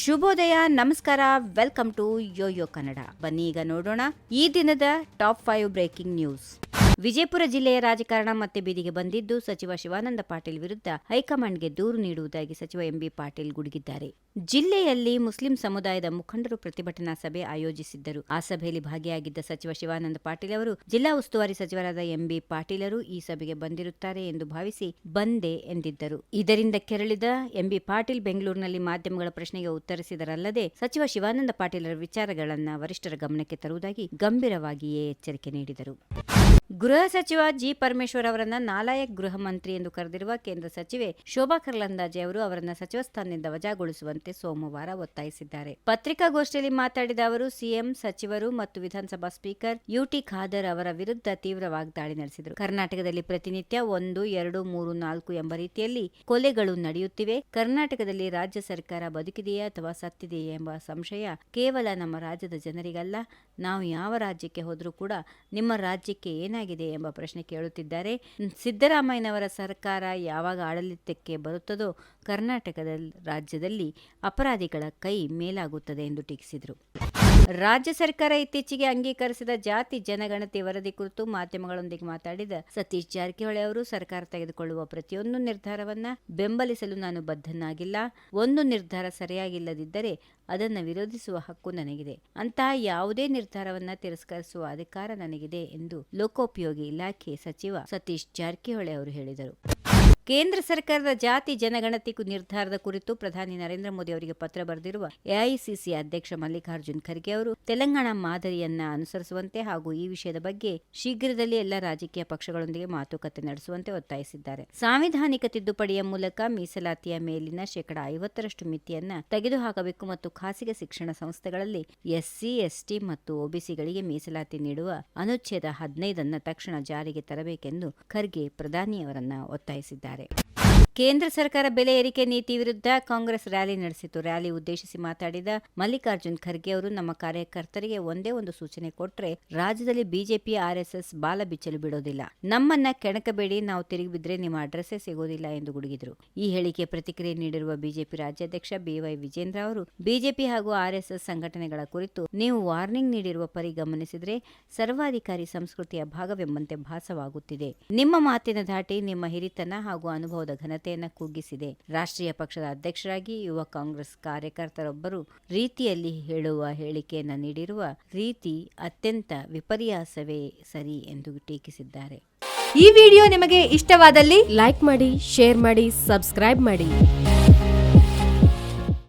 ಶುಭೋದಯ, ನಮಸ್ಕಾರ, welcome to Yoyo Kannada. ಬನ್ನಿ ಈಗ ನೋಡೋಣ ಈ ದಿನದ ಟಾಪ್ 5 ಬ್ರೇಕಿಂಗ್ ನ್ಯೂಸ್. ವಿಜಯಪುರ ಜಿಲ್ಲೆಯ ರಾಜಕಾರಣ ಮತ್ತೆ ಬೀದಿಗೆ ಬಂದಿದ್ದು, ಸಚಿವ ಶಿವಾನಂದ ಪಾಟೀಲ್ ವಿರುದ್ಧ ಹೈಕಮಾಂಡ್ಗೆ ದೂರು ನೀಡುವುದಾಗಿ ಸಚಿವ ಎಂಬಿ ಪಾಟೀಲ್ ಗುಡುಗಿದ್ದಾರೆ. ಜಿಲ್ಲೆಯಲ್ಲಿ ಮುಸ್ಲಿಂ ಸಮುದಾಯದ ಮುಖಂಡರು ಪ್ರತಿಭಟನಾ ಸಭೆ ಆಯೋಜಿಸಿದ್ದರು. ಆ ಸಭೆಯಲ್ಲಿ ಭಾಗಿಯಾಗಿದ್ದ ಸಚಿವ ಶಿವಾನಂದ ಪಾಟೀಲ್ ಅವರು ಜಿಲ್ಲಾ ಉಸ್ತುವಾರಿ ಸಚಿವರಾದ ಎಂಬಿ ಪಾಟೀಲರು ಈ ಸಭೆಗೆ ಬಂದಿರುತ್ತಾರೆ ಎಂದು ಭಾವಿಸಿ ಬಂದೆ ಎಂದಿದ್ದರು. ಇದರಿಂದ ಕೆರಳಿದ ಎಂಬಿ ಪಾಟೀಲ್ ಬೆಂಗಳೂರಿನಲ್ಲಿ ಮಾಧ್ಯಮಗಳ ಪ್ರಶ್ನೆಗೆ ಉತ್ತರಿಸಿದರಲ್ಲದೆ ಸಚಿವ ಶಿವಾನಂದ ಪಾಟೀಲರ ವಿಚಾರಗಳನ್ನು ವರಿಷ್ಠರ ಗಮನಕ್ಕೆ ತರುವುದಾಗಿ ಗಂಭೀರವಾಗಿಯೇ ಎಚ್ಚರಿಕೆ ನೀಡಿದರು. ಗೃಹ ಸಚಿವ ಜಿ ಪರಮೇಶ್ವರ್ ಅವರನ್ನ ನಾಲಾಯಕ್ ಗೃಹ ಮಂತ್ರಿ ಎಂದು ಕರೆದಿರುವ ಕೇಂದ್ರ ಸಚಿವೆ ಶೋಭಾ ಕರಂದ್ಲಾಜೆ ಅವರು ಅವರನ್ನ ಸಚಿವ ಸ್ಥಾನದಿಂದ ವಜಾಗೊಳಿಸುವಂತೆ ಸೋಮವಾರ ಒತ್ತಾಯಿಸಿದ್ದಾರೆ. ಪತ್ರಿಕಾಗೋಷ್ಠಿಯಲ್ಲಿ ಮಾತನಾಡಿದ ಅವರು, ಸಿಎಂ, ಸಚಿವರು ಮತ್ತು ವಿಧಾನಸಭಾ ಸ್ಪೀಕರ್ ಯುಟಿ ಖಾದರ್ ಅವರ ವಿರುದ್ಧ ತೀವ್ರ ವಾಗ್ದಾಳಿ ನಡೆಸಿದರು. ಕರ್ನಾಟಕದಲ್ಲಿ ಪ್ರತಿನಿತ್ಯ 1, 2, 3, 4 ಎಂಬ ರೀತಿಯಲ್ಲಿ ಕೊಲೆಗಳು ನಡೆಯುತ್ತಿವೆ. ಕರ್ನಾಟಕದಲ್ಲಿ ರಾಜ್ಯ ಸರ್ಕಾರ ಬದುಕಿದೆಯೇ ಅಥವಾ ಸತ್ತಿದೆಯೇ ಎಂಬ ಸಂಶಯ ಕೇವಲ ನಮ್ಮ ರಾಜ್ಯದ ಜನರಿಗಲ್ಲ, ನಾವು ಯಾವ ರಾಜ್ಯಕ್ಕೆ ಹೋದರೂ ಕೂಡ ನಿಮ್ಮ ರಾಜ್ಯಕ್ಕೆ ಏನಾಗಿದೆ ಎಂಬ ಪ್ರಶ್ನೆ ಕೇಳುತ್ತಿದ್ದಾರೆ. ಸಿದ್ದರಾಮಯ್ಯನವರ ಸರ್ಕಾರ ಯಾವಾಗ ಆಡಳಿತಕ್ಕೆ ಬರುತ್ತದೋ ಕರ್ನಾಟಕದ ರಾಜ್ಯದಲ್ಲಿ ಅಪರಾಧಿಗಳ ಕೈ ಮೇಲಾಗುತ್ತದೆ ಎಂದು ಟೀಕಿಸಿದರು. ರಾಜ್ಯ ಸರ್ಕಾರ ಇತ್ತೀಚೆಗೆ ಅಂಗೀಕರಿಸಿದ ಜಾತಿ ಜನಗಣತಿ ವರದಿ ಕುರಿತು ಮಾಧ್ಯಮಗಳೊಂದಿಗೆ ಮಾತನಾಡಿದ ಸತೀಶ್ ಜಾರಕಿಹೊಳಿ ಅವರು, ಸರ್ಕಾರ ತೆಗೆದುಕೊಳ್ಳುವ ಪ್ರತಿಯೊಂದು ನಿರ್ಧಾರವನ್ನ ಬೆಂಬಲಿಸಲು ನಾನು ಬದ್ಧನಾಗಿಲ್ಲ. ಒಂದು ನಿರ್ಧಾರ ಸರಿಯಾಗಿಲ್ಲದಿದ್ದರೆ ಅದನ್ನು ವಿರೋಧಿಸುವ ಹಕ್ಕು ನನಗಿದೆ. ಅಂತಹ ಯಾವುದೇ ನಿರ್ಧಾರವನ್ನ ತಿರಸ್ಕರಿಸುವ ಅಧಿಕಾರ ನನಗಿದೆ ಎಂದು ಲೋಕೋಪಯೋಗಿ ಇಲಾಖೆ ಸಚಿವ ಸತೀಶ್ ಜಾರಕಿಹೊಳಿ ಅವರು ಹೇಳಿದರು. ಕೇಂದ್ರ ಸರ್ಕಾರದ ಜಾತಿ ಜನಗಣತಿ ನಿರ್ಧಾರದ ಕುರಿತು ಪ್ರಧಾನಿ ನರೇಂದ್ರ ಮೋದಿ ಅವರಿಗೆ ಪತ್ರ ಬರೆದಿರುವ ಎಐಸಿಸಿ ಅಧ್ಯಕ್ಷ ಮಲ್ಲಿಕಾರ್ಜುನ್ ಖರ್ಗೆ ಅವರು ತೆಲಂಗಾಣ ಮಾದರಿಯನ್ನ ಅನುಸರಿಸುವಂತೆ ಹಾಗೂ ಈ ವಿಷಯದ ಬಗ್ಗೆ ಶೀಘ್ರದಲ್ಲಿ ಎಲ್ಲ ರಾಜಕೀಯ ಪಕ್ಷಗಳೊಂದಿಗೆ ಮಾತುಕತೆ ನಡೆಸುವಂತೆ ಒತ್ತಾಯಿಸಿದ್ದಾರೆ. ಸಾಂವಿಧಾನಿಕ ತಿದ್ದುಪಡಿಯ ಮೂಲಕ ಮೀಸಲಾತಿಯ ಮೇಲಿನ 50% ಮಿತಿಯನ್ನ ತೆಗೆದುಹಾಕಬೇಕು ಮತ್ತು ಖಾಸಗಿ ಶಿಕ್ಷಣ ಸಂಸ್ಥೆಗಳಲ್ಲಿ ಎಸ್ಸಿ, ಎಸ್ಟಿ ಮತ್ತು ಒಬಿಸಿಗಳಿಗೆ ಮೀಸಲಾತಿ ನೀಡುವ ಅನುಚ್ಛೇದ 15 ತಕ್ಷಣ ಜಾರಿಗೆ ತರಬೇಕೆಂದು ಖರ್ಗೆ ಪ್ರಧಾನಿಯವರನ್ನ ಒತ್ತಾಯಿಸಿದ್ದಾರೆ. ಕೇಂದ್ರ ಸರ್ಕಾರ ಬೆಲೆ ಏರಿಕೆ ನೀತಿ ವಿರುದ್ಧ ಕಾಂಗ್ರೆಸ್ ರ್ಯಾಲಿ ನಡೆಸಿತು. ರ್ಯಾಲಿ ಉದ್ದೇಶಿಸಿ ಮಾತನಾಡಿದ ಮಲ್ಲಿಕಾರ್ಜುನ್ ಖರ್ಗೆ ಅವರು, ನಮ್ಮ ಕಾರ್ಯಕರ್ತರಿಗೆ ಒಂದೇ ಒಂದು ಸೂಚನೆ ಕೊಟ್ಟರೆ ರಾಜ್ಯದಲ್ಲಿ ಬಿಜೆಪಿ, ಆರ್ಎಸ್ಎಸ್ ಬಾಲ ಬಿಚ್ಚಲು ಬಿಡೋದಿಲ್ಲ. ನಮ್ಮನ್ನ ಕೆಣಕಬೇಡಿ, ನಾವು ತಿರುಗಿ ಬಿದ್ರೆ ನಿಮ್ಮ ಅಡ್ರೆಸ್ಸೇ ಸಿಗೋದಿಲ್ಲ ಎಂದು ಗುಡುಗಿದರು. ಈ ಹೇಳಿಕೆ ಪ್ರತಿಕ್ರಿಯೆ ನೀಡಿರುವ ಬಿಜೆಪಿ ರಾಜ್ಯಾಧ್ಯಕ್ಷ ಬಿವೈ ವಿಜೇಂದ್ರ ಅವರು, ಬಿಜೆಪಿ ಹಾಗೂ ಆರ್ಎಸ್ಎಸ್ ಸಂಘಟನೆಗಳ ಕುರಿತು ನೀವು ವಾರ್ನಿಂಗ್ ನೀಡಿರುವ ಪರಿ ಗಮನಿಸಿದರೆ ಸರ್ವಾಧಿಕಾರಿ ಸಂಸ್ಕೃತಿಯ ಭಾಗವೆಂಬಂತೆ ಭಾಸವಾಗುತ್ತಿದೆ. ನಿಮ್ಮ ಮಾತಿನ ಧಾಟಿ ನಿಮ್ಮ ಹಿರಿತನ ಹಾಗೂ ಅನುಭವದ ಘನತೆಯನ್ನು ಕುಗ್ಗಿಸಿದೆ. ರಾಷ್ಟ್ರೀಯ ಪಕ್ಷದ ಅಧ್ಯಕ್ಷರಾಗಿ ಯುವ ಕಾಂಗ್ರೆಸ್ ಕಾರ್ಯಕರ್ತರೊಬ್ಬರು ರೀತಿಯಲ್ಲಿ ಹೇಳುವ ಹೇಳಿಕೆಯನ್ನು ನೀಡಿರುವ ರೀತಿ ಅತ್ಯಂತ ವಿಪರ್ಯಾಸವೇ ಸರಿ ಎಂದು ಟೀಕಿಸಿದ್ದಾರೆ. ಈ ವಿಡಿಯೋ ನಿಮಗೆ ಇಷ್ಟವಾದಲ್ಲಿ ಲೈಕ್ ಮಾಡಿ, ಶೇರ್ ಮಾಡಿ, ಸಬ್ಸ್ಕ್ರೈಬ್ ಮಾಡಿ.